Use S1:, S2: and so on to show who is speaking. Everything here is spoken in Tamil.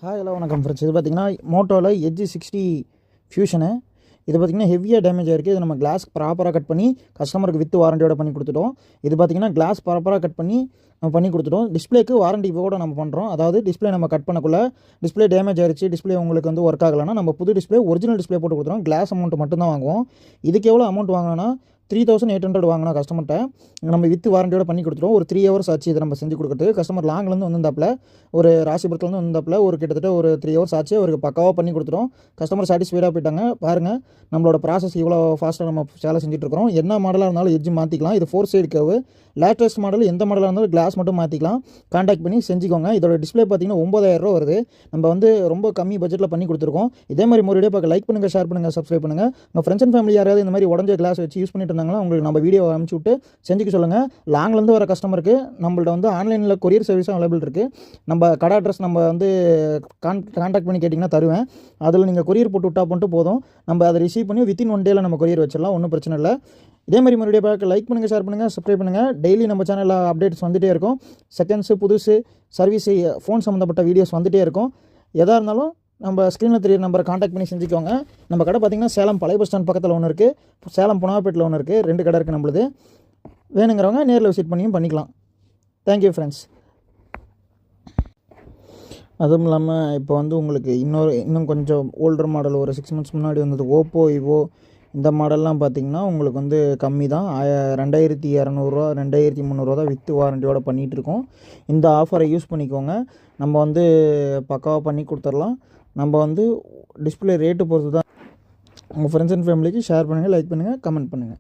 S1: ஹலோ வணக்கம் ஃப்ரெண்ட்ஸ். இது பார்த்திங்கன்னா மோட்டோவில் எட்ஜ் 60 ஃபியூஷனு. இது பார்த்திங்கன்னா ஹெவியாக டேமேஜ் ஆகிருக்கு. இது நம்ம கிளாஸ் ப்ராப்பராக கட் பண்ணி கஸ்டமருக்கு வித் வாரண்டியோட பண்ணி கொடுத்துட்டோம். இது பார்த்திங்கன்னா கிளாஸ் ப்ராப்பராக கட் பண்ணி பண்ணி கொடுத்துட்டோம். டிஸ்பிளேக்கு வாரண்டியோட நம்ம பண்ணுறோம். அதாவது டிஸ்பிளே நம்ம கட் பண்ணக்குள்ள டிஸ்பிளே டேமேஜ் ஆகிடுச்சு, டிஸ்பிளே உங்களுக்கு வந்து ஒர்க் ஆகலைன்னா நம்ம புது டிஸ்பிளே ஒரிஜினல் டிஸ்பிளே போட்டு கொடுத்துறோம். கிளாஸ் அமௌண்ட் மட்டும்தான் வாங்குவோம். இதுக்கு எவ்வளோ அமௌண்ட் வாங்கினோன்னா 3800 வாங்கினா கஸ்டமர்கிட்ட நம்ம வித் வாரண்டியோட பண்ணி கொடுத்துருவோம். ஒரு 3 ஹவர்ஸ் ஆச்சு இதை நம்ம செஞ்சு கொடுக்குறது. கஸ்டமர் லாங்லேருந்து வந்தாப்பில் ஒரு ராசிபுரத்துலேருந்து வந்தாப்பில் ஒரு கிட்டத்தட்ட ஒரு 3 ஹவர்ஸ் ஆச்சு. அவருக்கு பக்காவாக பண்ணி கொடுத்துரும். கஸ்டமர் சாட்டிஸ்ஃபைடாக போயிட்டாங்க. பாருங்கள் நம்மளோட ப்ராசஸ் இவ்வளோ ஃபாஸ்ட்டாக நம்ம சேலை செஞ்சுட்ருக்கிறோம். என்ன மாடலாக இருந்தாலும் எட்ஜ் மாற்றிக்கலாம். இது 4 சைடு கர்வு. லேட்டஸ்ட் மாடல் எந்த மாடலாக இருந்தாலும் கிளாஸ் மட்டும் மாற்றிக்கலாம். கான்டாக்ட் பண்ணி செஞ்சுக்கோங்க. இதோட டிஸ்பிளே பார்த்தீங்கன்னா 9000 வருது. நம்ம வந்து ரொம்ப கம்மி பட்ஜெட்டில் பண்ணி கொடுத்துருக்கோம். இதே மாதிரி முறையே பார்க்க லைக் பண்ணுங்கள், ஷேர் பண்ணுங்கள், சப்ஸ்கிரைப் பண்ணுங்கள். உங்கள் ஃப்ரெண்ட்ஸ் அண்ட் ஃபேமிலி யாராவது இந்த மாதிரி உடஞ்ச கிளாஸ் வச்சு யூஸ் பண்ணிட்டு இருந்தாங்கன்னா உங்களுக்கு நம்ம வீடியோ அனுப்பிச்சி விட்டு செஞ்சுக்க சொல்லுங்கள். லாங்லேருந்து வர கஸ்டமருக்கு நம்மள்ட்ட வந்து ஆன்லைனில் கொரியர் சர்வீஸும் அவைலபிள் இருக்குது. நம்ம கடை அட்ரஸ் நம்ம வந்து கான்டாக்ட் பண்ணி கேட்டிங்கன்னா தருவேன். அதில் நீங்கள் கொரியர் போட்டு விட்டா மட்டும் போதும். நம்ம அதை ரிசீவ் பண்ணி வித்தின் 1 டேயில் நம்ம கொரியர் வச்சிடலாம். ஒன்றும் பிரச்சனை இல்லை. இதே மாதிரி மறுபடியும் பார்க்க லைக் பண்ணுங்கள், ஷேர் பண்ணுங்கள், சப்ஸ்கிரைப் பண்ணுங்கள். டெய்லி நம்ம சேனலில் அப்டேட்ஸ் வந்துகிட்டே இருக்கும். செகண்ட்ஸு, புதுசு, சர்வீஸு, ஃபோன் சம்மந்தப்பட்ட வீடியோஸ் வந்துகிட்டே இருக்கும். எதாக இருந்தாலும் நம்ம ஸ்க்ரீனில் தெரிய நம்பரை கான்டாக்ட் பண்ணி செஞ்சுக்கோங்க. நம்ம கடை பார்த்திங்கன்னா சேலம் பழைய பஸ் ஸ்டாண்ட் பக்கத்தில் ஒன்று இருக்குது, சேலம் புனாப்பேட்டில் ஒன்று இருக்குது. 2 கடை இருக்குது நம்மளுது. வேணுங்கிறவங்க நேரில் விசிட் பண்ணிக்கலாம். Thank you friends. அதுவும் இல்லாமல் இப்போ வந்து உங்களுக்கு இன்னும் கொஞ்சம் ஓல்டர் மாடல் ஒரு 6 மந்த்ஸ் முன்னாடி வந்தது ஓப்போ, விவோ இந்த மாடல்லாம் பார்த்திங்கன்னா உங்களுக்கு வந்து கம்மி தான். 2200 2300 தான் வித் வாரண்டியோட பண்ணிகிட்ருக்கோம். இந்த ஆஃபரை யூஸ் பண்ணிக்கோங்க. நம்ம வந்து பக்காவாக பண்ணி கொடுத்துடலாம். நம்ம வந்து டிஸ்பிளே ரேட்டு பொறுத்து தான். உங்கள் ஃப்ரெண்ட்ஸ் அண்ட் ஃபேமிலிக்கு ஷேர் பண்ணுங்கள், லைக் பண்ணுங்கள், கமெண்ட் பண்ணுங்கள்.